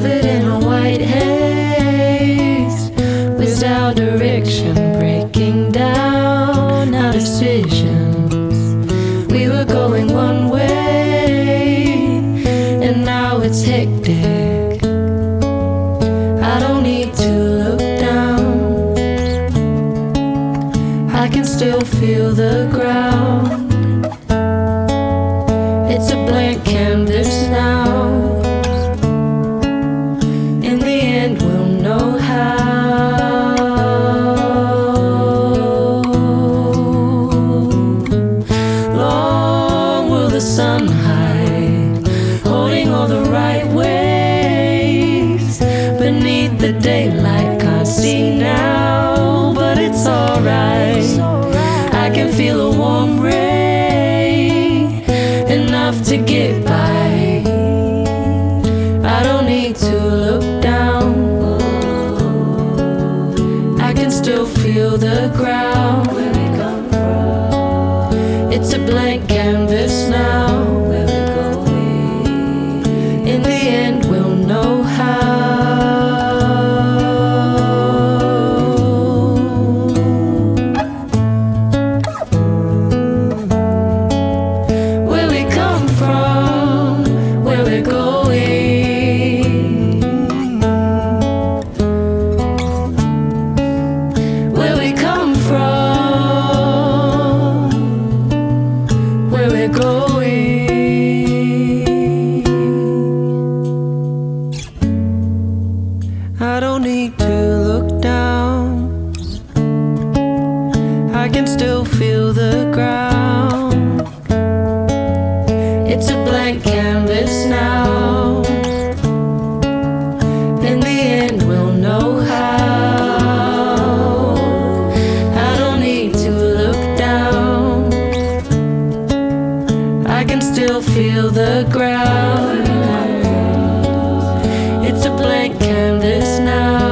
gathered in a white haze, without direction, breaking down our decisions. We were going one way, and now it's hectic. I don't need to look down, I can still feel the ground. It's a blank canvas now. In the end we'll know how. Long will the sun hide, holding all the right ways. Beneath the daylight, can't see now, but it's alright. I can feel a warm ray, enough to get by. I don't need to look down, I can still feel the ground. Where we come from, it's a blank canvas now. Where we're going, in the end we'll know how. I don't need to look down, I can still feel the ground. It's a blank canvas now. In the end we'll know how. I don't need to look down, I can still feel the ground. It's a blank canvas now.